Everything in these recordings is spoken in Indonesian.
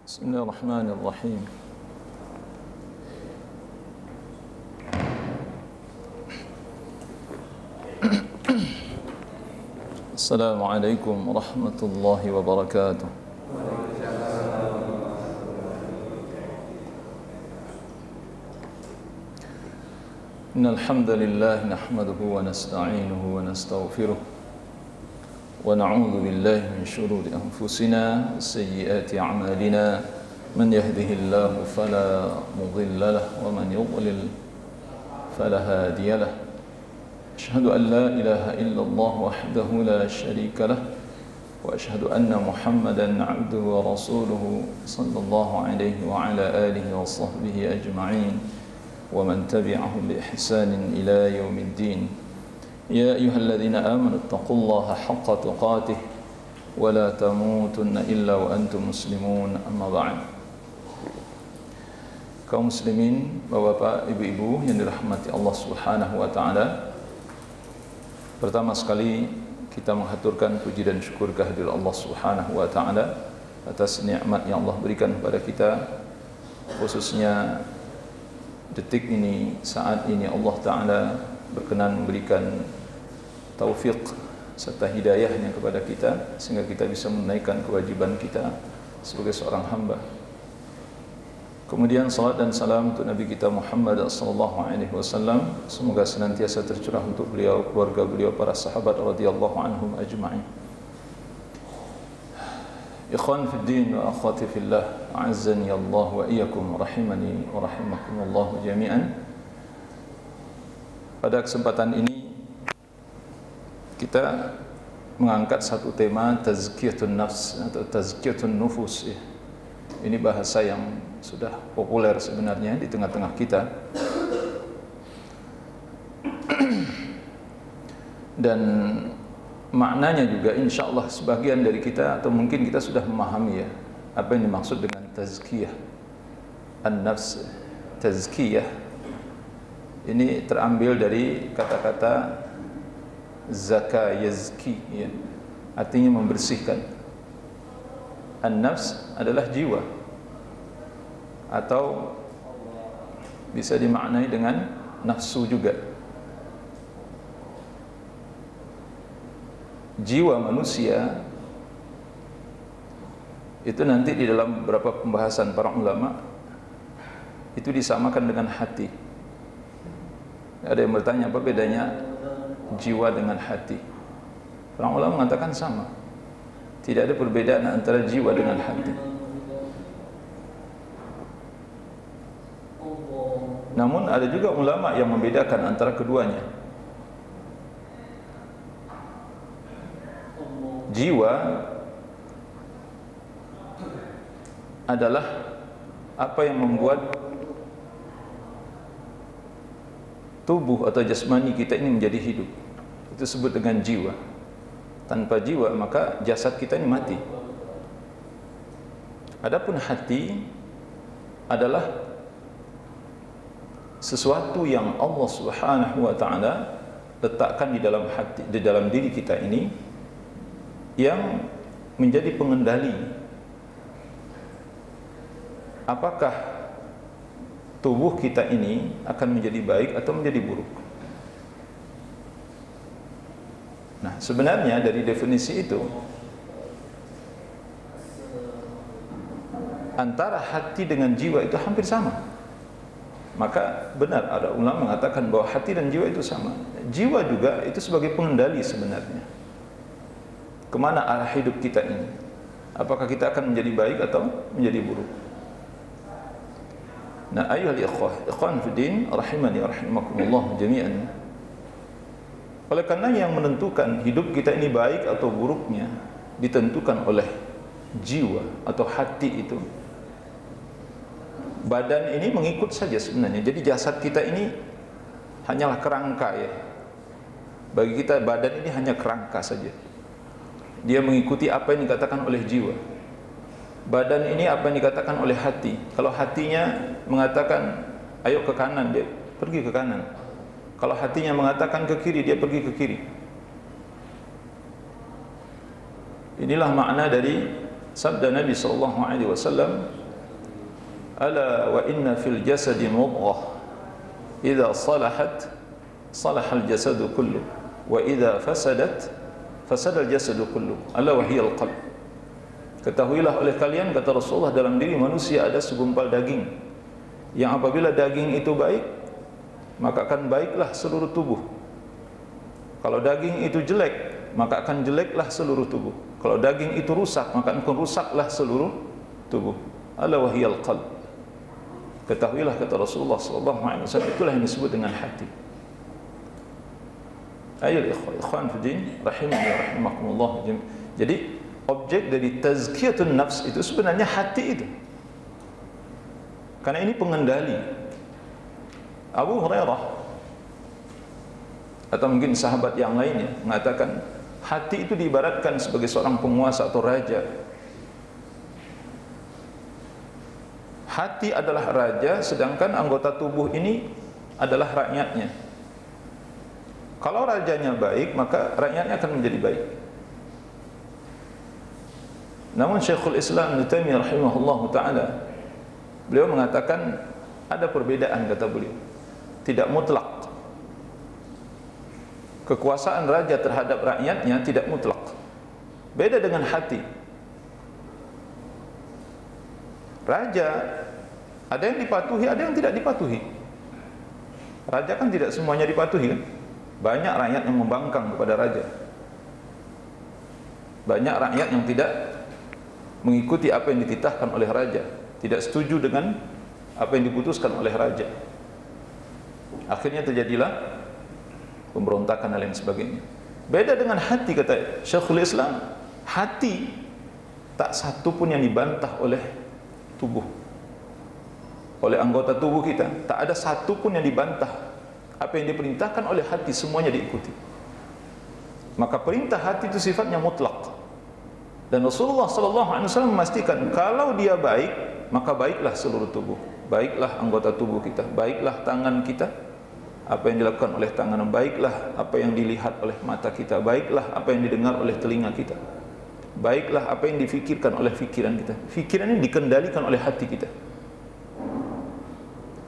بسم الله الرحمن الرحيم. السلام عليكم ورحمة الله وبركاته. إن الحمد لله نحمده ونستعينه ونستغفره ونعوذ بالله من شرور أنفسنا وسيئات أعمالنا من يهده الله فلا مضل له ومن يضلل فلا هادي له أشهد أن لا إله إلا الله وحده لا شريك له وأشهد أن محمدا عبده ورسوله صلى الله عليه وعلى آله وصحبه أجمعين ومن تبعهم بإحسان إلى يوم الدين. يا أيها الذين آمنوا اتقوا الله حق تقاته ولا تموتن إلا وأنتم مسلمون. أما بعد. Kaum muslimin, bapak-bapak, ibu-ibu yang dirahmati Allah Subhanahu wa taala. Pertama sekali kita menghaturkan puji dan syukur kehadirat Allah Subhanahu wa taala atas nikmat yang Allah berikan kepada kita, khususnya detik ini, saat ini Allah taala berkenan memberikan taufik serta hidayahnya kepada kita sehingga kita bisa menunaikan kewajiban kita sebagai seorang hamba. Kemudian salat dan salam untuk Nabi kita Muhammad sallallahu alaihi wasallam, semoga senantiasa tercurah untuk beliau, keluarga beliau, para sahabat radhiyallahu anhum ajma'in. Ikhwan fi din wa akhwati fillah, a'azzani Allah wa iyyakum, rahimani wa rahimakumullah jami'an. Pada kesempatan ini kita mengangkat satu tema, tazkiyatun nafs atau tazkiyatun nufus. Ini bahasa yang sudah populer sebenarnya di tengah-tengah kita. Dan maknanya juga insyaallah sebagian dari kita atau mungkin kita sudah memahami ya apa yang dimaksud dengan tazkiyah an-nafs. Tazkiyah ini terambil dari kata-kata zaka yazki ya, artinya membersihkan. An-nafs adalah jiwa atau bisa dimaknai dengan nafsu juga. Jiwa manusia itu nanti di dalam beberapa pembahasan para ulama itu disamakan dengan hati. Ada yang bertanya apa bedanya jiwa dengan hati? Para ulama mengatakan sama. Tidak ada perbedaan antara jiwa dengan hati. Namun ada juga ulama yang membedakan antara keduanya. Jiwa adalah apa yang membuat tubuh atau jasmani kita ini menjadi hidup. Itu disebut dengan jiwa. Tanpa jiwa maka jasad kita ini mati. Adapun hati adalah sesuatu yang Allah Subhanahu wa taala letakkan di dalam hati, di dalam diri kita ini, yang menjadi pengendali apakah tubuh kita ini akan menjadi baik atau menjadi buruk. Nah, sebenarnya dari definisi itu antara hati dengan jiwa itu hampir sama. Maka benar ada ulama mengatakan bahwa hati dan jiwa itu sama. Jiwa juga itu sebagai pengendali sebenarnya. Kemana arah hidup kita ini? Apakah kita akan menjadi baik atau menjadi buruk? Nah, ayyuhal ikhwan fi din, rahimani rahimakumullah jami'an. Oleh karena yang menentukan hidup kita ini baik atau buruknya ditentukan oleh jiwa atau hati itu. Badan ini mengikut saja sebenarnya. Jadi jasad kita ini hanyalah kerangka ya. Bagi kita badan ini hanya kerangka saja. Dia mengikuti apa yang dikatakan oleh jiwa. Badan ini apa yang dikatakan oleh hati. Kalau hatinya mengatakan ayo ke kanan, dia pergi ke kanan. Kalau hatinya mengatakan ke kiri, dia pergi ke kiri. Inilah makna dari sabda Nabi sallallahu alaihi wasallam, Ala wa inna fil jasadi mudghah idza salahat salahal jasadu kullu wa idza fasadat fasadal jasadu kullu ala wa hiyal qalb. Ketahuilah oleh kalian, kata Rasulullah, dalam diri manusia ada segumpal daging yang apabila daging itu baik maka akan baiklah seluruh tubuh. Kalau daging itu jelek maka akan jeleklah seluruh tubuh. Kalau daging itu rusak maka akan rusaklah seluruh tubuh. Ala wa hiyal qalb. Ketahuilah, kata Rasulullah SAW, itulah yang disebut dengan hati. Ayo ikhwan fiddin rahimani rahimakumullah. Jadi objek dari tazkiyatun nafs itu sebenarnya hati itu, karena ini pengendali. Abu Hurairah atau mungkin sahabat yang lainnya mengatakan hati itu diibaratkan sebagai seorang penguasa atau raja. Hati adalah raja, sedangkan anggota tubuh ini adalah rakyatnya. Kalau rajanya baik, maka rakyatnya akan menjadi baik. Namun Syekhul Islam Ibnu Taimiyah rahimahullah ta'ala, beliau mengatakan ada perbedaan, kata beliau, tidak mutlak. Kekuasaan raja terhadap rakyatnya tidak mutlak. Beda dengan hati. Raja ada yang dipatuhi, ada yang tidak dipatuhi. Raja kan tidak semuanya dipatuhi kan? Banyak rakyat yang membangkang kepada raja. Banyak rakyat yang tidak mengikuti apa yang dititahkan oleh raja, tidak setuju dengan apa yang diputuskan oleh raja. Akhirnya terjadilah pemberontakan dan lain sebagainya. Beda dengan hati, kata Syekhul Islam. Hati tak satu pun yang dibantah oleh tubuh, oleh anggota tubuh kita. Tak ada satu pun yang dibantah. Apa yang diperintahkan oleh hati semuanya diikuti. Maka perintah hati itu sifatnya mutlak. Dan Rasulullah SAW memastikan kalau dia baik, maka baiklah seluruh tubuh, baiklah anggota tubuh kita, baiklah tangan kita, apa yang dilakukan oleh tangan, baiklah apa yang dilihat oleh mata kita, baiklah apa yang didengar oleh telinga kita, baiklah apa yang difikirkan oleh fikiran kita. Fikiran ini dikendalikan oleh hati kita.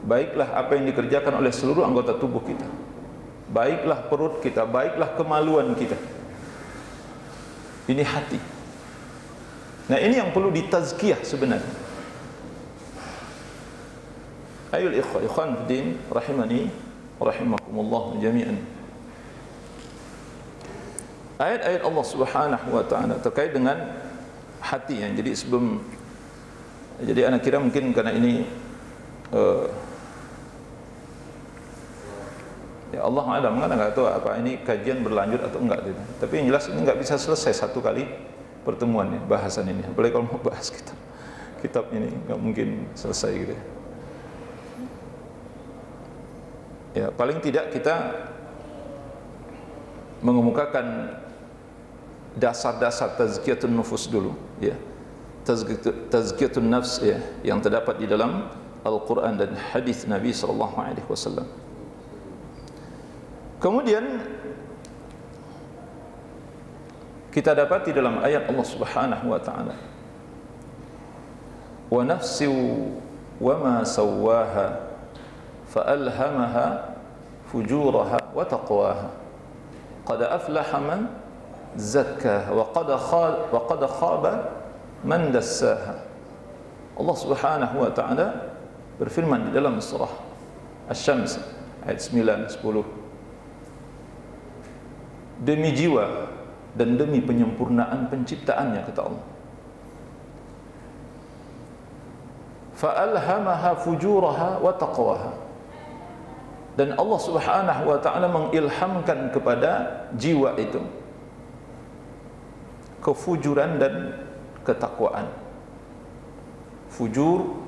Baiklah apa yang dikerjakan oleh seluruh anggota tubuh kita, baiklah perut kita, baiklah kemaluan kita. Ini hati. Nah, ini yang perlu ditazkiyah sebenarnya. Ayul ikhwan fiddin rahimani rahimakumullah jami'an. Ayat-ayat Allah Subhanahu wa taala terkait dengan hati yang jadi sebelum, jadi anak kira mungkin karena ini ya Allah alam, kan enggak tahu apa ini kajian berlanjut atau enggak gitu. Tapi yang jelas ini enggak bisa selesai satu kali pertemuan ya, bahasan ini. Apalagi kalau mau bahas kitab ini enggak mungkin selesai gitu. Ya, paling tidak kita mengemukakan dasar-dasar tazkiyatun nufus dulu ya. Tazkiyatun nafs ya, yang terdapat di dalam Al-Qur'an dan hadis Nabi sallallahu alaihi wasallam. Kemudian kita dapat di dalam ayat Allah Subhanahu wa taala, wa nafsi wa ma sawwaha fa alhamaha fujuraha wa taqwaha qad aflaha man zakkaha wa qad khaba man dassaha. Allah Subhanahu wa taala berfirman di dalam surah Asy-Syams ayat 9 10, demi jiwa dan demi penyempurnaan penciptaannya, kata Allah, fa'alhamaha fujuraha wa taqwaha, dan Allah Subhanahu wa ta'ala mengilhamkan kepada jiwa itu kefujuran dan ketakwaan. Fujur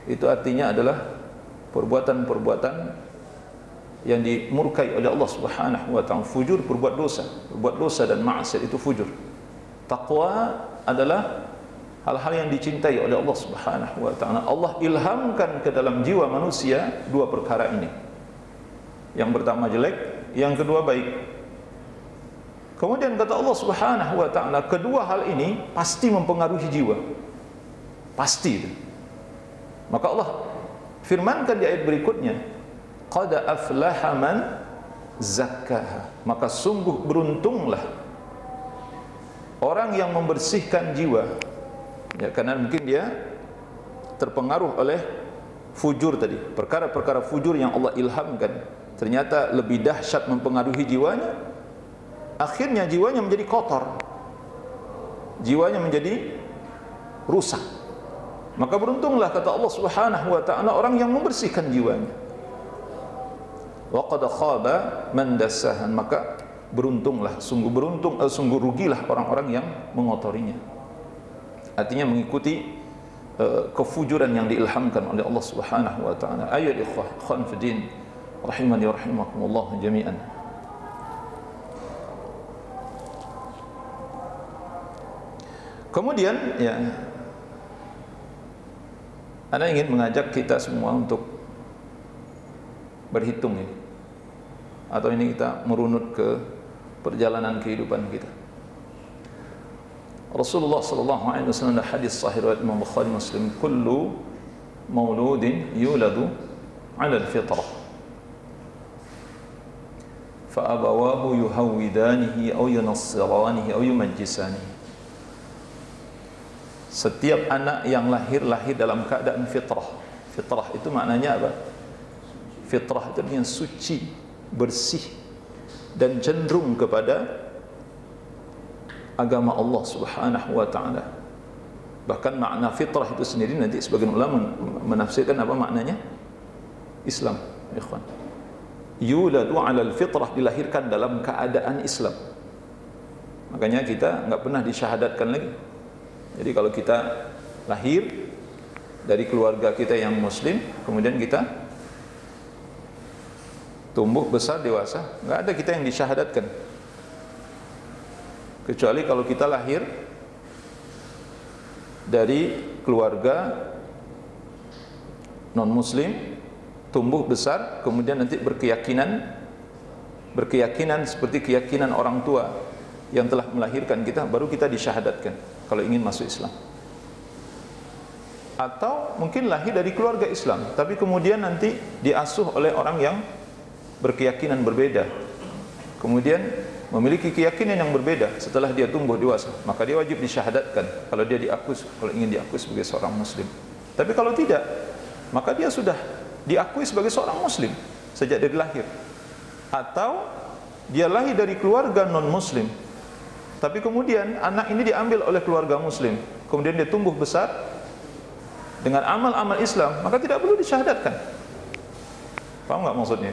itu artinya adalah perbuatan-perbuatan yang dimurkai oleh Allah Subhanahu wa ta'ala. Fujur berbuat dosa dan maksiat itu fujur. Taqwa adalah hal-hal yang dicintai oleh Allah Subhanahu wa ta'ala. Allah ilhamkan ke dalam jiwa manusia dua perkara ini. Yang pertama jelek, yang kedua baik. Kemudian kata Allah Subhanahu wa ta'ala, kedua hal ini pasti mempengaruhi jiwa. Pasti. Maka Allah firmankan di ayat berikutnya, qad aflaha man zakkaha, maka sungguh beruntunglah orang yang membersihkan jiwa. Ya, karena mungkin dia terpengaruh oleh fujur tadi, perkara-perkara fujur yang Allah ilhamkan, ternyata lebih dahsyat mempengaruhi jiwanya. Akhirnya jiwanya menjadi kotor, jiwanya menjadi rusak. Maka beruntunglah, kata Allah Subhanahu wa ta'ala, orang yang membersihkan jiwanya. Wa qad khaba man dassaha, maka beruntunglah, sungguh beruntung, sungguh rugilah orang-orang yang mengotorinya. Artinya mengikuti kefujuran yang diilhamkan oleh Allah Subhanahu wa ta'ala. Ayat ikhwan fiddin rahimani wa rahimakumullah jami'an. Kemudian ya, Anda ingin mengajak kita semua untuk berhitung ini, atau ini kita merunut ke perjalanan kehidupan kita. Rasulullah sallallahu alaihi wasallam dalam hadis sahih riwayat Imam Bukhari Muslim, kullu mauludin yuladu 'ala al-fitrah fa abawahu yuhawidanihi aw yunassiranihi aw yumajjisanihi. Setiap anak yang lahir dalam keadaan fitrah. Fitrah itu maknanya apa? Fitrah itu yang suci, bersih, dan cenderung kepada agama Allah Subhanahu wa ta'ala. Bahkan makna fitrah itu sendiri nanti sebagian ulama menafsirkan apa maknanya? Islam, ikhwan. Yuladu 'alal fitrah, dilahirkan dalam keadaan Islam. Makanya kita enggak pernah disyahadatkan lagi. Jadi kalau kita lahir dari keluarga kita yang muslim, kemudian kita tumbuh besar dewasa, enggak ada kita yang disyahadatkan. Kecuali kalau kita lahir dari keluarga non muslim, tumbuh besar, kemudian nanti berkeyakinan seperti keyakinan orang tua yang telah melahirkan kita, baru kita disyahadatkan kalau ingin masuk Islam. Atau mungkin lahir dari keluarga Islam, tapi kemudian nanti diasuh oleh orang yang berkeyakinan berbeda, kemudian memiliki keyakinan yang berbeda setelah dia tumbuh dewasa, maka dia wajib disyahadatkan kalau dia diakui, kalau ingin diakui sebagai seorang muslim. Tapi kalau tidak, maka dia sudah diakui sebagai seorang muslim sejak dari lahir. Atau dia lahir dari keluarga non muslim, tapi kemudian anak ini diambil oleh keluarga muslim, kemudian dia tumbuh besar dengan amal-amal Islam, maka tidak perlu disyahadatkan. Paham enggak maksudnya?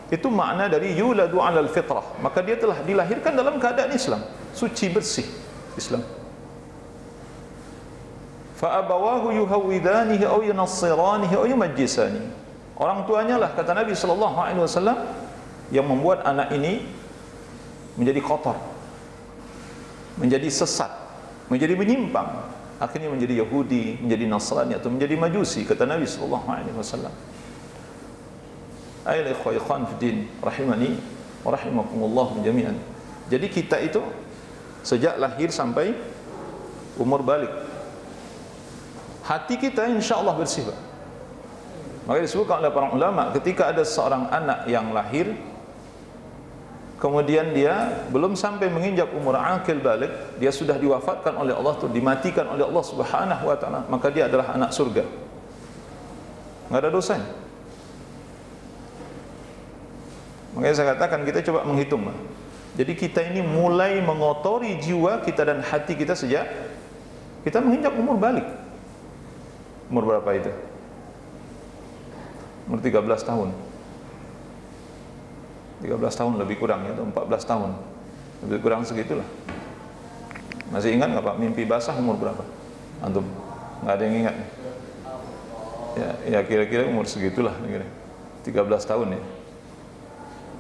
Itu makna dari yuladu 'alal fitrah, maka dia telah dilahirkan dalam keadaan Islam, suci bersih Islam. Fa abawahu yuhawidanihi aw yunassiranihi aw yumajjisanihi. Orang tuanya lah, kata Nabi sallallahu alaihi wasallam, yang membuat anak ini menjadi kotor, menjadi sesat, menjadi menyimpang, akhirnya menjadi Yahudi, menjadi Nasrani, atau menjadi Majusi, kata Nabi sallallahu alaihi wasallam. Ayol ikhwan fiddin rahimani wa rahimakumullah jami'an. Jadi kita itu sejak lahir sampai umur balik, hati kita insyaallah bersih. Maka disebutkan oleh para ulama, ketika ada seorang anak yang lahir, kemudian dia belum sampai menginjak umur akil balik, dia sudah diwafatkan oleh Allah, dimatikan oleh Allah Subhanahu wa ta'ala, maka dia adalah anak surga, enggak ada dosanya. Makanya saya katakan, kita coba menghitung. Jadi kita ini mulai mengotori jiwa kita dan hati kita sejak kita menginjak umur balik. Umur berapa itu? Umur 13 tahun. 13 tahun lebih kurang ya, atau 14 tahun. Lebih kurang segitulah. Masih ingat nggak Pak, mimpi basah umur berapa? Antum? Nggak ada yang ingat? Ya kira-kira umur segitulah, 13 tahun ya.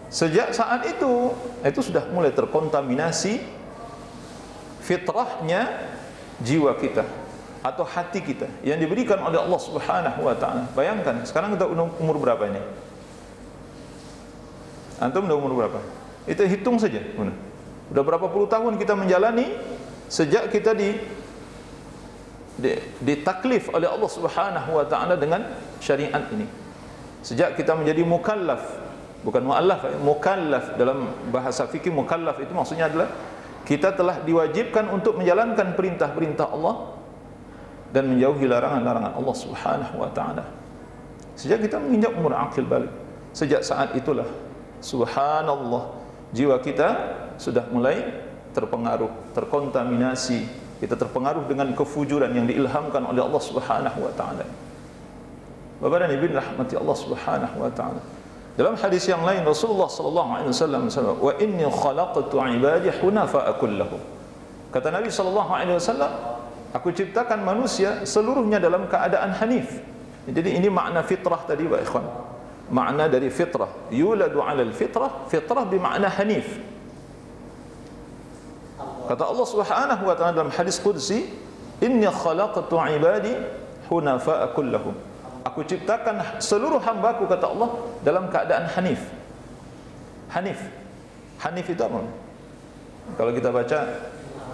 Sejak saat itu sudah mulai terkontaminasi fitrahnya jiwa kita atau hati kita yang diberikan oleh Allah Subhanahu wa ta'ala. Bayangkan, sekarang kita umur berapa ini? Antum udah umur berapa? Itu hitung saja. Udah berapa puluh tahun kita menjalani sejak kita ditaklif oleh Allah Subhanahu wa taala dengan syariat ini. Sejak kita menjadi mukallaf, bukan muallaf, mukallaf dalam bahasa fikih. Mukallaf itu maksudnya adalah kita telah diwajibkan untuk menjalankan perintah-perintah Allah dan menjauhi larangan-larangan Allah Subhanahu wa taala. Sejak kita menginjak umur aqil balik, sejak saat itulah subhanallah, jiwa kita sudah mulai terpengaruh, terkontaminasi. Kita terpengaruh dengan kefujuran yang diilhamkan oleh Allah Subhanahu wa taala. Bapak dan Ibu rahmati Allah Subhanahu wa taala. Dalam hadis yang lain Rasulullah sallallahu alaihi wasallam bersabda, "Wa inni khalaqtu 'ibadi hunafa'a kullahum." Kata Nabi sallallahu alaihi wasallam, aku ciptakan manusia seluruhnya dalam keadaan hanif. Jadi ini makna fitrah tadi, Pak ikhwan. Makna dari fitrah, yuladu 'alal fitrah, fitrah bermakna hanif. Kata Allah Subhanahu wa taala dalam hadis qudsi, "Inni khalaqtu 'ibadi hunafa'a kullahum." Aku ciptakan seluruh hambaku, kata Allah, dalam keadaan hanif. Hanif. Hanif itu apa? Kalau kita baca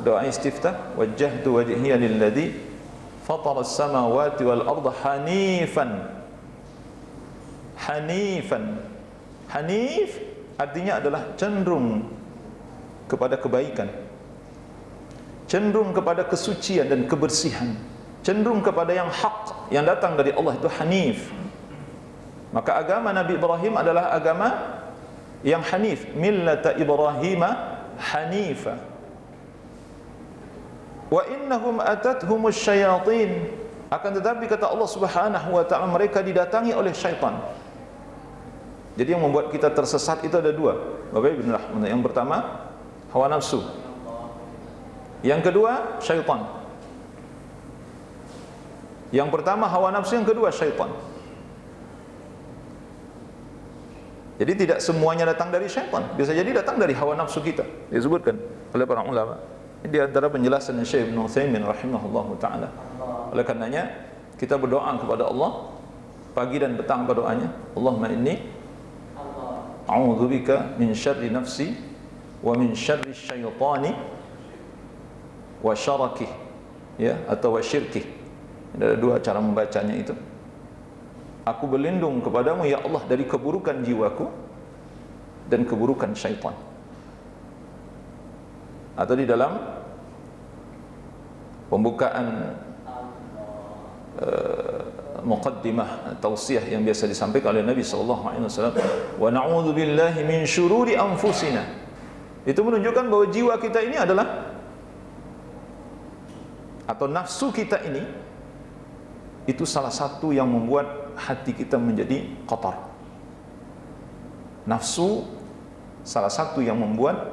doa istiftah, wajjahtu wajhiya lilladzi fatara as-samawati wal arda hanifan. Hanifan. Hanif artinya adalah cenderung kepada kebaikan, cenderung kepada kesucian dan kebersihan, cenderung kepada yang hak yang datang dari Allah, itu hanif. Maka agama Nabi Ibrahim adalah agama yang hanif, millata Ibrahim hanifa. Wa innahum atathumus syayatin, akan tetapi kata Allah Subhanahu wa taala mereka didatangi oleh syaitan. Jadi yang membuat kita tersesat itu ada dua, Bapak Ibu rahimahullah. Yang pertama hawa nafsu, yang kedua syaitan. Yang pertama hawa nafsu, yang kedua syaitan. Jadi tidak semuanya datang dari syaitan, bisa jadi datang dari hawa nafsu kita, disebutkan oleh para ulama. Ini di antara penjelasan Syekh Ibnu Utsaimin rahimahullahu taala. Oleh karenanya kita berdoa kepada Allah pagi dan petang berdoanya, Allahumma inni a'udzubika min syarri nafsi wa min syarri syaitani wa syarakih, ya, atau wa syirkih. Ada dua cara membacanya itu. Aku berlindung kepadamu ya Allah dari keburukan jiwaku dan keburukan syaitan. Atau di dalam pembukaan muqaddimah tausiyah yang biasa disampaikan oleh Nabi sallallahu alaihi wasallam, wa na'udzu billahi min syururi anfusina. Itu menunjukkan bahwa jiwa kita ini adalah, atau nafsu kita ini, itu salah satu yang membuat hati kita menjadi kotor. Nafsu salah satu yang membuat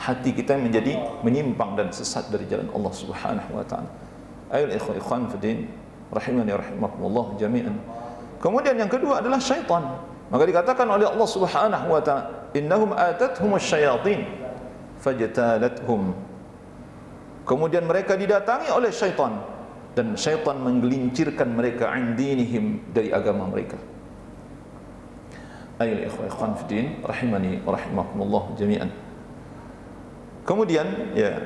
hati kita menjadi menyimpang dan sesat dari jalan Allah Subhanahu wa taala. Ayol ikhwan fiddin rahimani rahimakumullah jami'an. Kemudian yang kedua adalah syaitan. Maka dikatakan oleh Allah Subhanahu wa taala, innahum atathumus syayatin fajtalathum. Kemudian mereka didatangi oleh syaitan dan syaitan menggelincirkan mereka an dinihim, dari agama mereka. Ayol ikhwan fiddin rahimani rahimakumullah jami'an. Kemudian ya,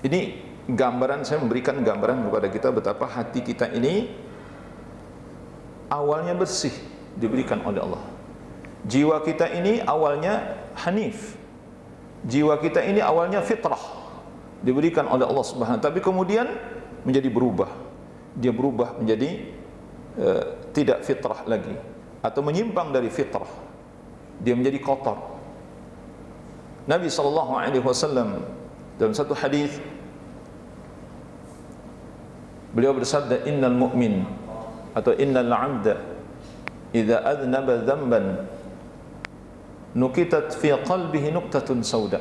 ini gambaran, saya memberikan gambaran kepada kita betapa hati kita ini awalnya bersih diberikan oleh Allah. Jiwa kita ini awalnya hanif, jiwa kita ini awalnya fitrah diberikan oleh Allah Subhanahu wa taala, tapi kemudian menjadi berubah. Dia berubah menjadi tidak fitrah lagi, atau menyimpang dari fitrah. Dia menjadi kotor. Nabi sallallahu alaihi wasallam dalam satu hadis beliau bersabda, innal mu'min atau innal 'abda idza adnaba dhanban nukitat fi qalbihi nuqtatun sauda.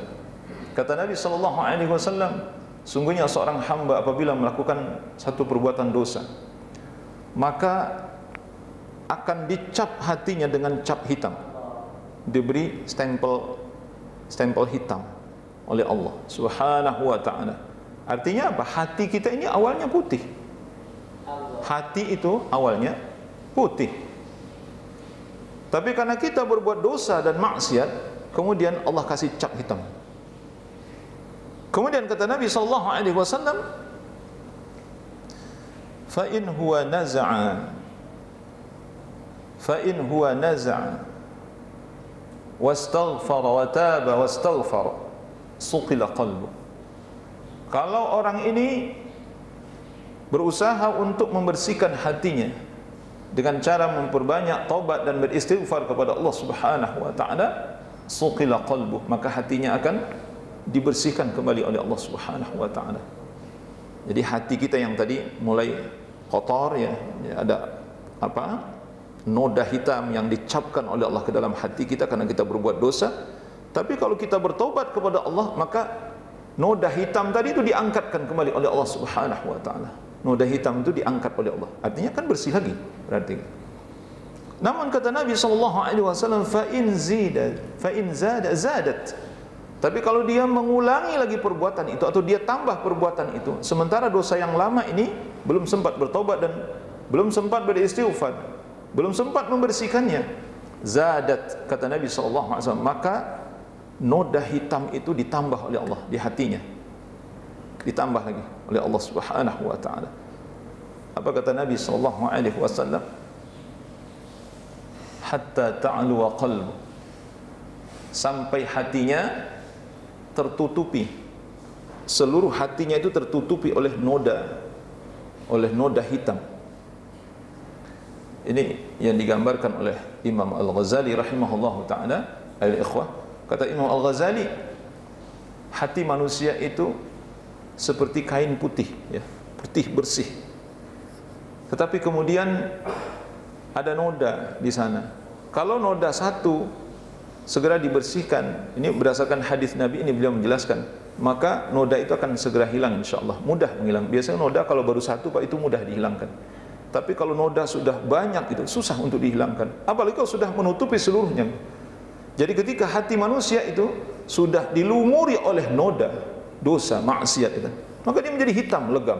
Kata Nabi sallallahu alaihi wasallam, sungguhnya seorang hamba apabila melakukan satu perbuatan dosa, maka akan dicap hatinya dengan cap hitam, diberi stempel hitam oleh Allah Subhanahu wa ta'ala. Artinya apa? Hati kita ini awalnya putih. Hati itu awalnya putih, tapi karena kita berbuat dosa dan maksiat, kemudian Allah kasih cap hitam. Kemudian kata Nabi sallallahu alaihi wasallam, fa in huwa naza'a wastaghfara wa taba wastaghfara suqila qalbu. Kalau orang ini berusaha untuk membersihkan hatinya dengan cara memperbanyak taubat dan beristighfar kepada Allah Subhanahu wa taala, suqila qalbu, maka hatinya akan dibersihkan kembali oleh Allah Subhanahu wa taala. Jadi hati kita yang tadi mulai kotor ya, ada noda hitam yang dicapkan oleh Allah ke dalam hati kita karena kita berbuat dosa. Tapi kalau kita bertobat kepada Allah, maka noda hitam tadi itu diangkatkan kembali oleh Allah Subhanahu wa taala. Noda hitam itu diangkat oleh Allah. Artinya kan bersih lagi berarti. Namun kata Nabi sallallahu alaihi wasallam, fa in zada zadat. Tapi kalau dia mengulangi lagi perbuatan itu atau dia tambah perbuatan itu, sementara dosa yang lama ini belum sempat bertobat dan belum sempat beristighfar, belum sempat membersihkannya, zadat, kata Nabi SAW, maka noda hitam itu ditambah oleh Allah di hatinya, ditambah lagi oleh Allah Subhanahu wa taala. Apa kata Nabi SAW? Hatta ta'lu qalbu, sampai hatinya tertutupi, seluruh hatinya itu tertutupi oleh noda hitam. Ini yang digambarkan oleh Imam Al-Ghazali rahimahullahu ta'ala. Al-ikhwah, kata Imam Al-Ghazali, hati manusia itu seperti kain putih ya, putih bersih. Tetapi kemudian ada noda di sana. Kalau noda satu segera dibersihkan, ini berdasarkan hadis Nabi ini, beliau menjelaskan, maka noda itu akan segera hilang insyaallah, mudah menghilang. Biasanya noda kalau baru satu Pak itu mudah dihilangkan. Tapi kalau noda sudah banyak itu susah untuk dihilangkan. Apalagi kalau sudah menutupi seluruhnya. Jadi ketika hati manusia itu sudah dilumuri oleh noda dosa, maksiat itu, maka dia menjadi hitam legam.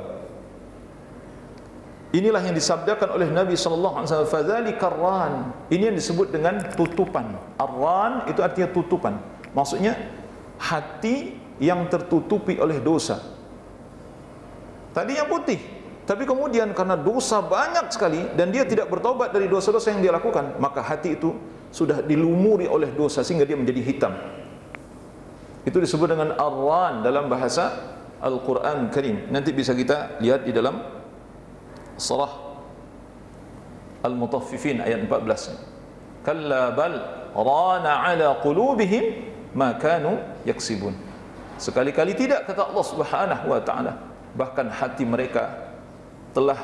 Inilah yang disabdakan oleh Nabi sallallahu alaihi wasallam, fadzalika ar-ran. Ini yang disebut dengan tutupan. Ar-ran itu artinya tutupan. Maksudnya hati yang tertutupi oleh dosa. Tadinya putih, tapi kemudian karena dosa banyak sekali dan dia tidak bertobat dari dosa-dosa yang dia lakukan, maka hati itu sudah dilumuri oleh dosa sehingga dia menjadi hitam. Itu disebut dengan ar-ran dalam bahasa Al-Quran Karim. Nanti bisa kita lihat di dalam surah Al-Mutaffifin ayat 14. Kalla bal rana ala qulubihim ma kanu yaksibun. Sekali-kali tidak, kata Allah Subhanahu wa taala, bahkan hati mereka telah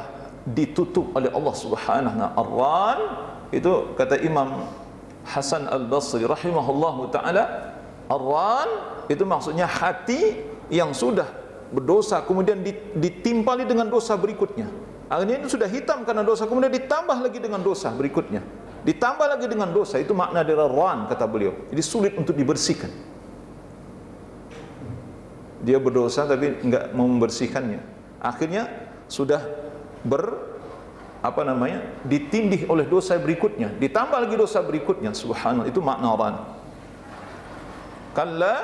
ditutup oleh Allah Subhanahu wa taala. Ar-ran itu kata Imam Hasan Al-Basri rahimahullahu taala, ar-ran itu maksudnya hati yang sudah berdosa kemudian ditimpali dengan dosa berikutnya. Akhirnya itu sudah hitam karena dosa, kemudian ditambah lagi dengan dosa berikutnya, ditambah lagi dengan dosa. Itu makna dari ran kata beliau. Jadi sulit untuk dibersihkan. Dia berdosa tapi enggak mau membersihkannya. Akhirnya sudah ditindih oleh dosa berikutnya, ditambah lagi dosa berikutnya. Subhanallah, itu makna ran. Kalla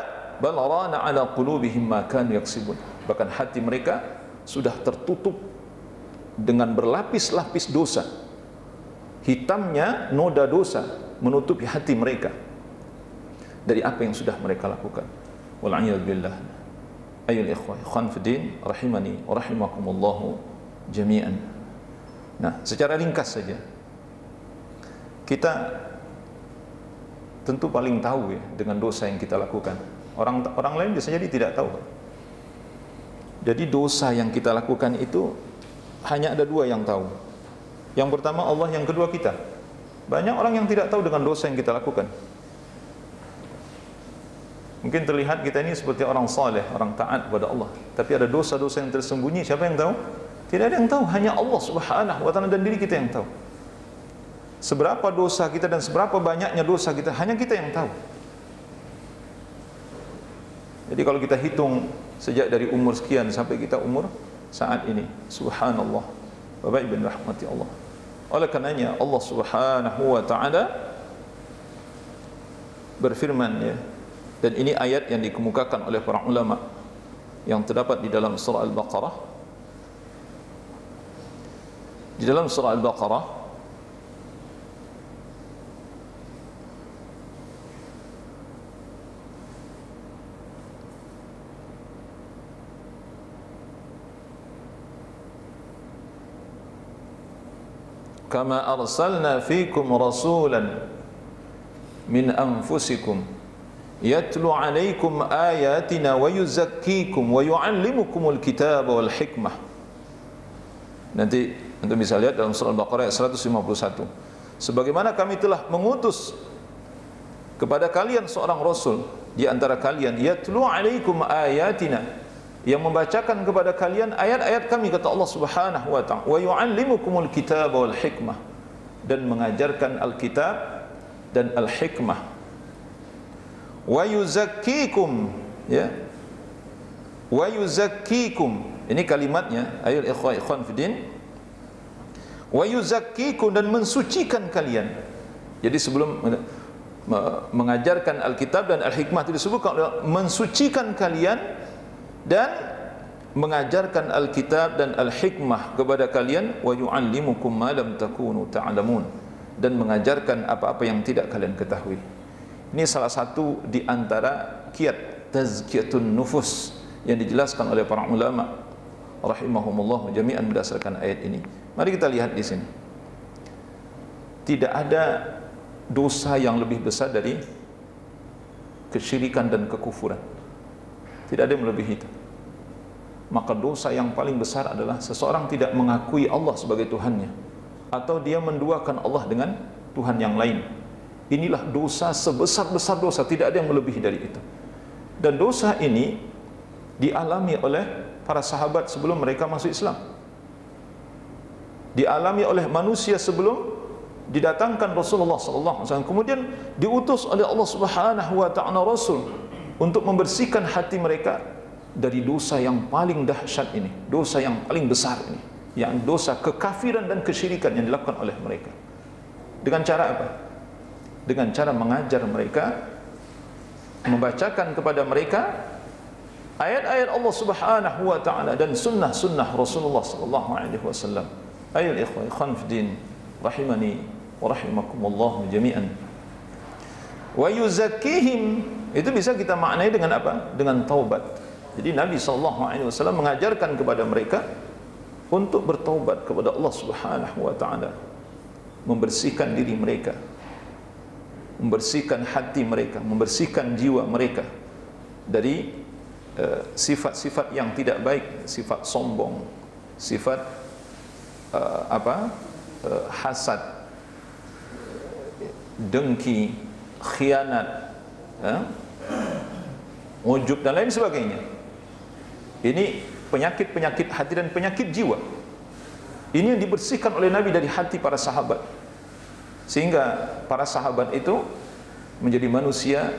bal rana ala qulubihim ma kanu yaksibun. Bahkan hati mereka sudah tertutup dengan berlapis-lapis dosa. Hitamnya noda dosa menutupi hati mereka dari apa yang sudah mereka lakukan. Wal-'iyadzu billah. Ayyuhal ikhwah, ikhwan fiddin, rahimani wa rahimakumullah jami'an. Nah, secara ringkas saja, kita tentu paling tahu ya dengan dosa yang kita lakukan. Orang lain bisa jadi tidak tahu. Jadi dosa yang kita lakukan itu hanya ada dua yang tahu. Yang pertama Allah, yang kedua kita. Banyak orang yang tidak tahu dengan dosa yang kita lakukan. Mungkin terlihat kita ini seperti orang saleh, orang taat kepada Allah, tapi ada dosa-dosa yang tersembunyi. Siapa yang tahu? Tidak ada yang tahu, hanya Allah Subhanahu wa taala dan diri kita yang tahu. Seberapa dosa kita dan seberapa banyaknya dosa kita, hanya kita yang tahu. Jadi kalau kita hitung sejak dari umur sekian sampai kita umur saat ini, subhanallah, Bapak Ibu rahmati Allah. Oleh karenanya Allah Subhanahu wa taala berfirman ya, dan ini ayat yang dikemukakan oleh para ulama yang terdapat di dalam surah Al-Baqarah. Di dalam surah Al-Baqarah kama arsalna fikum rasulan min anfusikum yatlu alaikum ayatina wa yuzakkikum wa yuallimukumul kitaba wal hikmah. Nanti Anda bisa lihat dalam surah Al-Baqarah ayat 151. Sebagaimana kami telah mengutus kepada kalian seorang rasul di antara kalian, yatlu alaikum ayatina, yang membacakan kepada kalian ayat-ayat kami, kata Allah Subhanahu wa ta'ala, wa yuallimukumul kitaba wal hikmah, dan mengajarkan Alkitab dan Al-Hikmah, wa yuzakkikum, ya, wa yuzakkikum, ini kalimatnya, ayat ikhwan fiddin, wa yuzakkikum, dan mensucikan kalian. Jadi sebelum mengajarkan Alkitab dan Al-Hikmah itu disebutkan mensucikan kalian dan mengajarkan Alkitab dan Al-Hikmah kepada kalian, wa yu'allimukum ma lam takunu ta'lamun, dan mengajarkan apa-apa yang tidak kalian ketahui. Ini salah satu di antara kiat tazkiyatun nufus yang dijelaskan oleh para ulama rahimahumullah jami'an berdasarkan ayat ini. Mari kita lihat di sini. Tidak ada dosa yang lebih besar dari kesyirikan dan kekufuran. Tidak ada yang melebihi itu. Maka dosa yang paling besar adalah seseorang tidak mengakui Allah sebagai Tuhannya, atau dia menduakan Allah dengan Tuhan yang lain. Inilah dosa sebesar-besar dosa, tidak ada yang melebihi dari itu. Dan dosa ini dialami oleh para sahabat sebelum mereka masuk Islam, dialami oleh manusia sebelum didatangkan Rasulullah SAW, kemudian diutus oleh Allah Subhanahu wa ta'ala Rasul untuk membersihkan hati mereka dari dosa yang paling dahsyat ini, dosa yang paling besar ini, yang dosa kekafiran dan kesyirikan yang dilakukan oleh mereka. Dengan cara apa? Dengan cara mengajar mereka, membacakan kepada mereka ayat-ayat Allah Subhanahu wa ta'ala dan sunnah-sunnah Rasulullah SAW. Ayol ikhwan fiddin rahimani wa rahimakumullah jami'an. Wa yuzakkihim, itu bisa kita maknai dengan apa? Dengan taubat. Jadi Nabi SAW mengajarkan kepada mereka untuk bertaubat kepada Allah Subhanahu wa ta'ala, membersihkan diri mereka, membersihkan hati mereka, membersihkan jiwa mereka dari sifat-sifat yang tidak baik, sifat sombong, sifat hasad, dengki, khianat, ujub dan lain sebagainya. Ini penyakit-penyakit hati dan penyakit jiwa. Ini yang dibersihkan oleh Nabi dari hati para sahabat, sehingga para sahabat itu menjadi manusia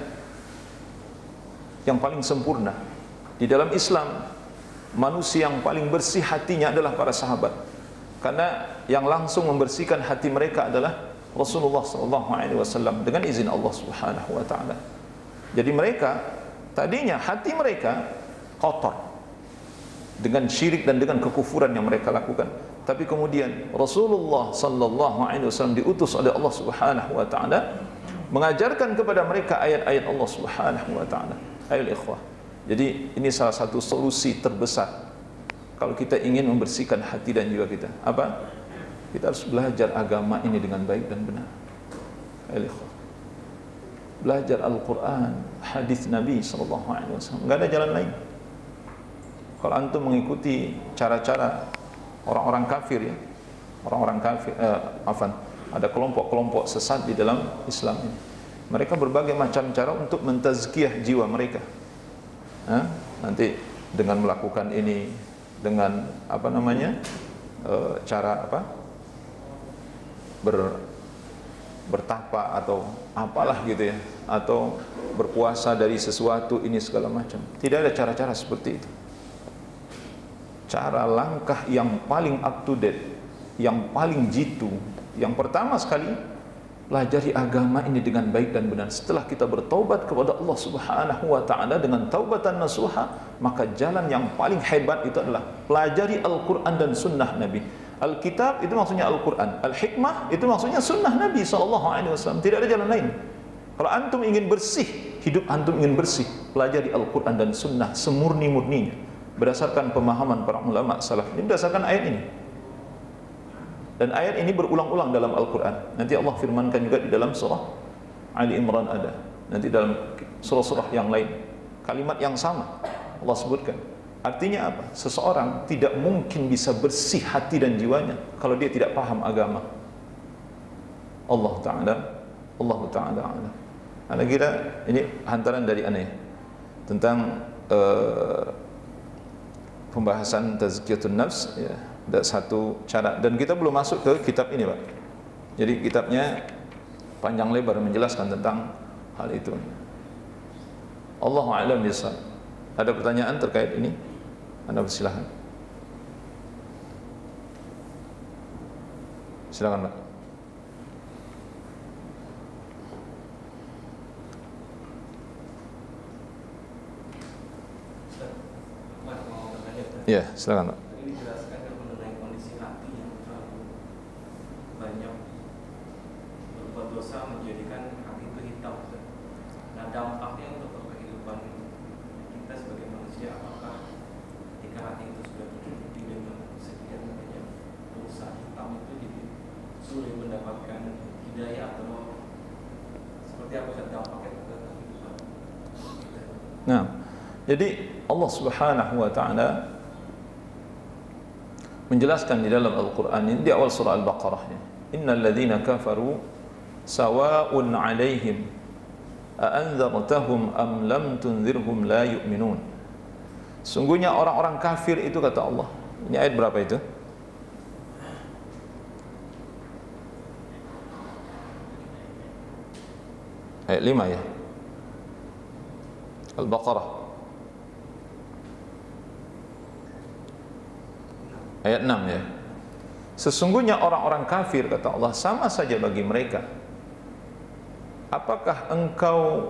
yang paling sempurna. Di dalam Islam, manusia yang paling bersih hatinya adalah para sahabat, karena yang langsung membersihkan hati mereka adalah Rasulullah SAW dengan izin Allah Subhanahu wa ta'ala. Jadi mereka tadinya hati mereka kotor dengan syirik dan dengan kekufuran yang mereka lakukan, tapi kemudian Rasulullah SAW diutus oleh Allah Subhanahu wa ta'ala mengajarkan kepada mereka ayat-ayat Allah Subhanahu wa ta'ala. Ayol ikhwah, jadi ini salah satu solusi terbesar kalau kita ingin membersihkan hati dan jiwa kita. Apa? Kita harus belajar agama ini dengan baik dan benar. Belajar Al-Quran, hadis Nabi SAW. Enggak ada jalan lain. Kalau antum mengikuti cara-cara orang-orang kafir, ya, orang-orang kafir, ada kelompok-kelompok sesat di dalam Islam ini. Mereka berbagai macam cara untuk mentazkiyah jiwa mereka. Nanti dengan melakukan ini, dengan cara bertapa atau apalah gitu ya, atau berpuasa dari sesuatu ini segala macam. Tidak ada cara-cara seperti itu. Cara langkah yang paling up to date, yang paling jitu, yang pertama sekali, pelajari agama ini dengan baik dan benar. Setelah kita bertaubat kepada Allah Subhanahu wa ta'ala dengan taubatan nasuha, maka jalan yang paling hebat itu adalah pelajari Al-Quran dan sunnah Nabi. Alkitab itu maksudnya Al-Quran, Al-Hikmah itu maksudnya sunnah Nabi SAW. Tidak ada jalan lain. Kalau antum ingin bersih, hidup antum ingin bersih, pelajari Al-Quran dan sunnah semurni-murninya berdasarkan pemahaman para ulama salaf. Ini berdasarkan ayat ini. Dan ayat ini berulang-ulang dalam Al-Quran. Nanti Allah firmankan juga di dalam surah Ali Imran ada. Nanti dalam surah-surah yang lain kalimat yang sama Allah sebutkan. Artinya apa? Seseorang tidak mungkin bisa bersih hati dan jiwanya kalau dia tidak paham agama. Allah Ta'ala. Anda kira ini hantaran dari aneh tentang pembahasan tazkiyatun nafs ya, ada satu cara, dan kita belum masuk ke kitab ini, Pak. Jadi kitabnya panjang lebar menjelaskan tentang hal itu. Allahu a'lam bishawab. Ada pertanyaan terkait ini? Anda bersilakan. Silakan, Pak. Ya, silakan, Pak. Ini dijelaskan mengenai kondisi hati yang terlalu banyak berbuat dosa menjadikan hati itu hitam. Nah, dampaknya untuk kehidupan kita sebagai manusia, apakah ketika hati itu sudah tertutupi dengan sekian banyak dosa hitam itu jadi sulit mendapatkan hidayah, atau seperti apa dampaknya ke kehidupan kita? Nah, jadi Allah Subhanahu wa Ta'ala menjelaskan di dalam Al-Quran ini di awal surah Al-Baqarah, innal ladzina kafaru sawa'un 'alaihim a anzartahum am lam tunzirhum la yu'minun. Sungguhnya orang-orang kafir itu, kata Allah. Ini ayat berapa itu? Ayat 5 ya, Al-Baqarah ayat 6 ya. Sesungguhnya orang-orang kafir, kata Allah, sama saja bagi mereka. Apakah engkau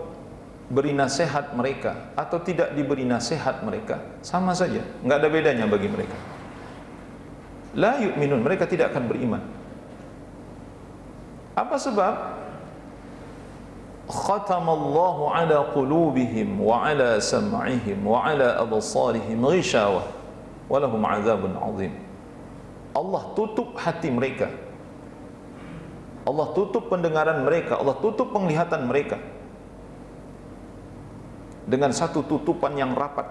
beri nasihat mereka atau tidak diberi nasihat mereka, sama saja, enggak ada bedanya bagi mereka. La yu'minun, mereka tidak akan beriman. Apa sebab? Khatamallahu ala qulubihim wa ala sam'ihim wa ala absarihim ghishawah wa lahum 'adzabun 'adzim. Allah tutup hati mereka, Allah tutup pendengaran mereka, Allah tutup penglihatan mereka dengan satu tutupan yang rapat.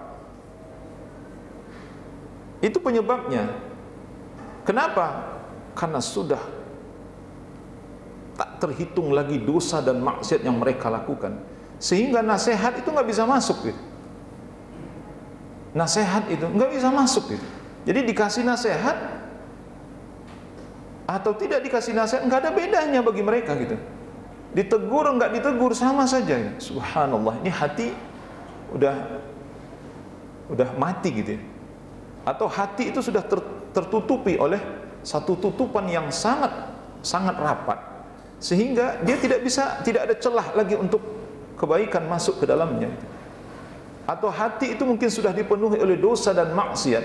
Itu penyebabnya. Kenapa? Karena sudah tak terhitung lagi dosa dan maksiat yang mereka lakukan, sehingga nasihat itu nggak bisa masuk gitu. Nasihat itu nggak bisa masuk gitu. Jadi dikasih nasihat atau tidak dikasih nasihat nggak ada bedanya bagi mereka gitu. Ditegur nggak ditegur sama saja gitu. Subhanallah, ini hati udah mati gitu ya. Atau hati itu sudah tertutupi oleh satu tutupan yang sangat rapat, sehingga dia tidak ada celah lagi untuk kebaikan masuk ke dalamnya gitu. Atau hati itu mungkin sudah dipenuhi oleh dosa dan maksiat,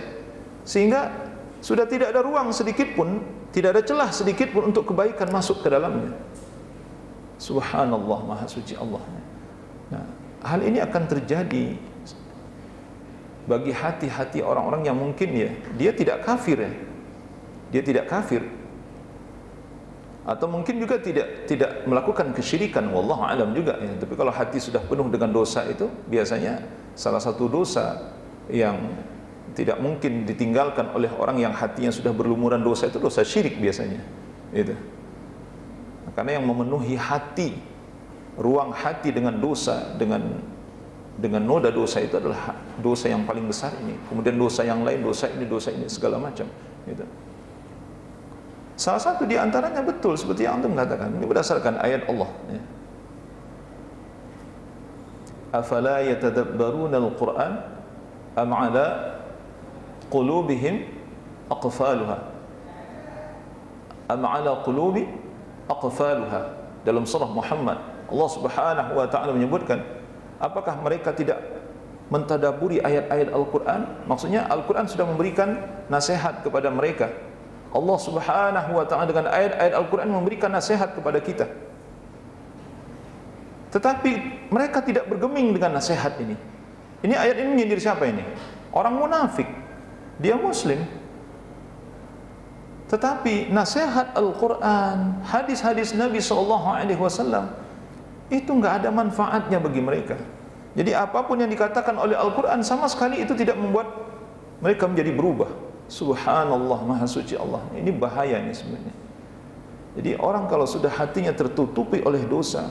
sehingga sudah tidak ada ruang sedikit pun, tidak ada celah sedikit pun untuk kebaikan masuk ke dalamnya. Subhanallah, maha suci Allah. Nah, hal ini akan terjadi bagi hati-hati orang-orang yang mungkin ya, dia tidak kafir ya, dia tidak kafir, atau mungkin juga tidak melakukan kesyirikan, wallahu alam juga ya. Tapi kalau hati sudah penuh dengan dosa, itu biasanya salah satu dosa yang tidak mungkin ditinggalkan oleh orang yang hatinya sudah berlumuran dosa itu dosa syirik biasanya itu. Nah, karena yang memenuhi hati, ruang hati dengan dosa, dengan noda dosa itu adalah dosa yang paling besar ini, kemudian dosa yang lain, dosa ini segala macam gitu. Salah satu di antaranya betul seperti yang antum katakan, ini berdasarkan ayat Allah ya. Afala yatadabbaruna al-Qur'an am 'ala qulubihim aqfaluha am 'ala qulubi aqfaluha. Dalam surah Muhammad, Allah Subhanahu wa Ta'ala menyebutkan, apakah mereka tidak mentadaburi ayat-ayat Al-Quran? Maksudnya Al-Quran sudah memberikan nasihat kepada mereka Allah Subhanahu wa taala dengan ayat-ayat Al-Qur'an memberikan nasihat kepada kita. Tetapi mereka tidak bergeming dengan nasihat ini. Ini ayat ini menyindir siapa ini? Orang munafik. Dia muslim. Tetapi nasihat Al-Qur'an, hadis-hadis Nabi SAW itu enggak ada manfaatnya bagi mereka. Jadi apapun yang dikatakan oleh Al-Qur'an sama sekali itu tidak membuat mereka menjadi berubah. Subhanallah, maha suci Allah. Ini bahaya ini sebenarnya. Jadi orang kalau sudah hatinya tertutupi oleh dosa,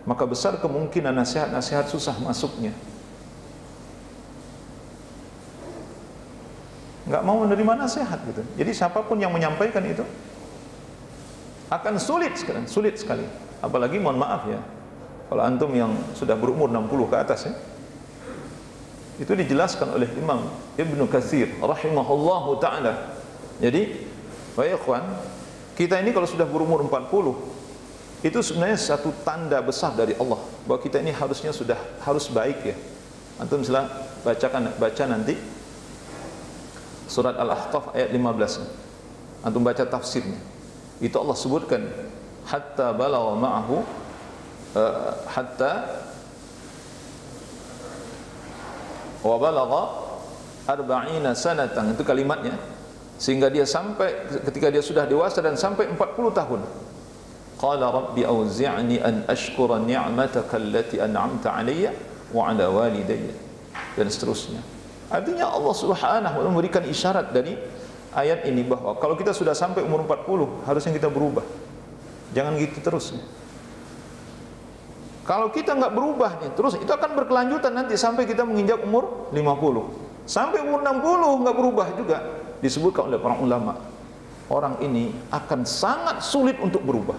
maka besar kemungkinan nasihat-nasihat susah masuknya. Nggak mau menerima nasihat gitu. Jadi siapapun yang menyampaikan itu akan sulit sekali. Apalagi mohon maaf ya, kalau antum yang sudah berumur 60 ke atas ya, itu dijelaskan oleh Imam Ibnu Katsir rahimahullahu ta'ala. Jadi baik ikhwan, kita ini kalau sudah berumur 40, itu sebenarnya satu tanda besar dari Allah bahwa kita ini harus baik ya. Antum silakan baca nanti surat Al-Ahqaf ayat 15. Antum baca tafsirnya. Itu Allah sebutkan hatta balagha ma'ahu hatta wa balagha 40 sanatan, itu kalimatnya, sehingga dia sampai ketika dia sudah dewasa dan sampai 40 tahun. Qala rabbi auzi'ni an ashkura ni'mataka allati an'amta 'alayya wa 'ala walidayya, dan seterusnya. Artinya Allah Subhanahu wa taala memberikan isyarat dari ayat ini bahwa kalau kita sudah sampai umur 40 harusnya kita berubah. Jangan gitu terus. Kalau kita nggak berubah nih, terus itu akan berkelanjutan nanti sampai kita menginjak umur 50. Sampai umur 60 nggak berubah juga. Disebutkan oleh para ulama, orang ini akan sangat sulit untuk berubah.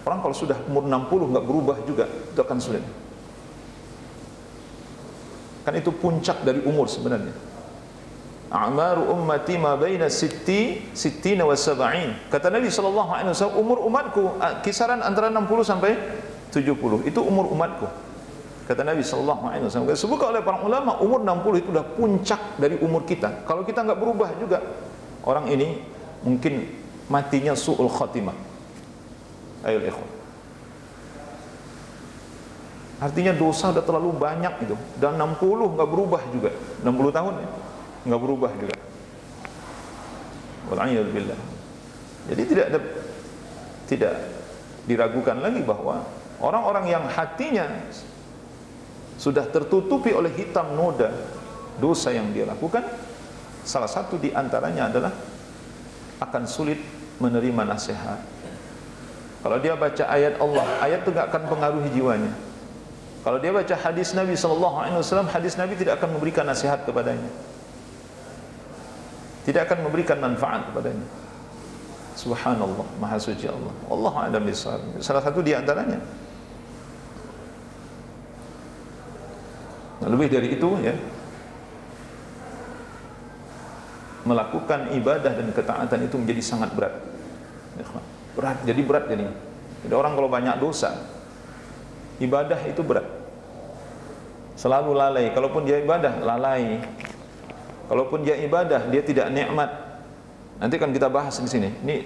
Orang kalau sudah umur 60 nggak berubah juga, itu akan sulit. Kan itu puncak dari umur sebenarnya. A'maru ummati ma baina sittina wa sab'in. Kata Nabi SAW, umur umatku kisaran antara 60 sampai 70, itu umur umatku. Kata Nabi SAW. Disebutkan oleh para ulama, umur 60 itu sudah puncak dari umur kita. Kalau kita nggak berubah juga, orang ini mungkin matinya su'ul khatimah. Ayo ikhwan. Artinya dosa sudah terlalu banyak itu. Dan 60 nggak berubah juga. 60 tahun ya, nggak berubah juga. Wal'iyadzubillah. Jadi tidak diragukan lagi bahwa orang-orang yang hatinya sudah tertutupi oleh hitam noda dosa yang dia lakukan, salah satu di antaranya adalah akan sulit menerima nasihat. Kalau dia baca ayat Allah, ayat itu tidak akan pengaruhi jiwanya. Kalau dia baca hadis Nabi SAW, hadis Nabi tidak akan memberikan nasihat kepadanya, tidak akan memberikan manfaat kepadanya. Subhanallah, maha suci Allah. Allahu a'lam bishawab. Salah satu di antaranya. Lebih dari itu ya, melakukan ibadah dan ketaatan itu menjadi sangat berat. Jadi berat jadinya. Jadi orang kalau banyak dosa, ibadah itu berat. Selalu lalai. Kalaupun dia ibadah, lalai. Kalaupun dia ibadah, dia tidak nikmat. Nanti kan kita bahas di sini. Ini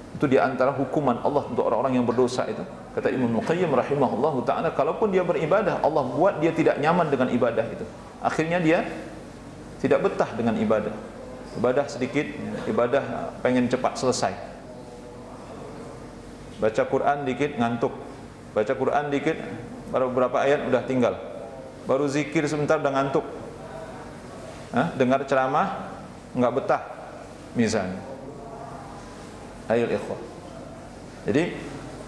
itu di antara hukuman Allah untuk orang-orang yang berdosa itu. Kata Imam Qayyim rahimahullahu ta'ala, kalaupun dia beribadah, Allah buat dia tidak nyaman dengan ibadah itu. Akhirnya dia tidak betah dengan ibadah. Ibadah sedikit, ibadah pengen cepat selesai. Baca Quran dikit ngantuk. Baca Quran dikit, baru beberapa ayat udah tinggal. Baru zikir sebentar udah ngantuk. Dengar ceramah nggak betah misalnya. Ayo ikhwah. Jadi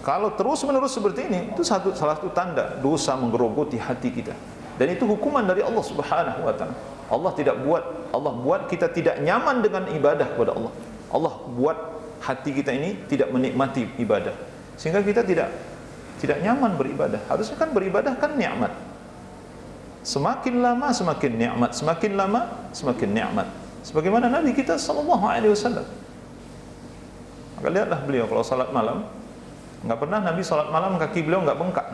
kalau terus-menerus seperti ini, itu salah satu tanda dosa menggerogoti hati kita. Dan itu hukuman dari Allah Subhanahu wa taala. Allah buat kita tidak nyaman dengan ibadah kepada Allah. Allah buat hati kita ini tidak menikmati ibadah. Sehingga kita tidak nyaman beribadah. Harusnya kan beribadah kan nikmat. Semakin lama semakin nikmat, semakin lama semakin nikmat. Sebagaimana Nabi kita sallallahu alaihi wasallam. Maka lihatlah beliau kalau salat malam, enggak pernah Nabi salat malam kaki beliau enggak bengkak.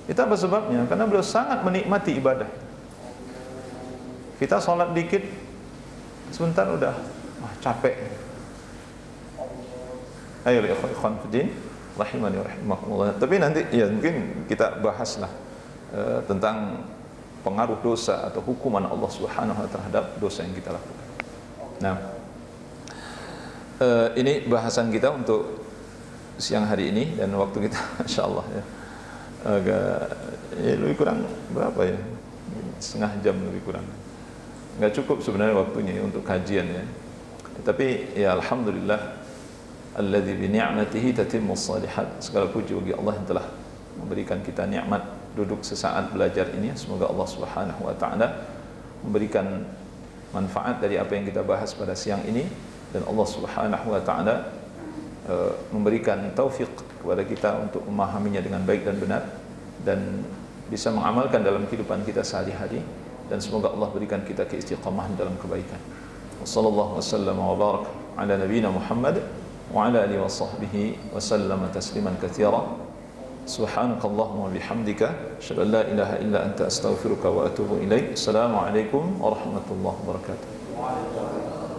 Itu apa sebabnya? Karena beliau sangat menikmati ibadah. Kita salat dikit sebentar udah capek. Ayo ikhwan fiddin rahimani wa rahimakumullah. Tapi nanti ya mungkin kita bahaslah tentang pengaruh dosa atau hukuman Allah Subhanahu wa taala terhadap dosa yang kita lakukan. Nah, ini bahasan kita untuk siang hari ini, dan waktu kita insyaallah ya agak lebih kurang berapa ya, setengah jam lebih kurang, nggak cukup sebenarnya waktunya ya untuk kajian ya. Tapi ya alhamdulillah, alladzi bi ni'matihi tatimmus shalihat. Segala puji bagi Allah yang telah memberikan kita nikmat duduk sesaat belajar ini. Semoga Allah Subhanahu wa taala memberikan manfaat dari apa yang kita bahas pada siang ini, dan Allah Subhanahu wa taala memberikan taufik kepada kita untuk memahaminya dengan baik dan benar, dan bisa mengamalkan dalam kehidupan kita sehari-hari, dan semoga Allah berikan kita keistiqamahan dalam kebaikan. Wassallallahu wasallam wa barak ala nabiyyina Muhammad wa ala alihi wa sahbihi wa sallama tasliman katsira. Subhanakallahumma wa bihamdika asyhadu an la ilaha illa anta astaghfiruka wa atubu ilaik. Assalamu alaikum warahmatullahi wabarakatuh.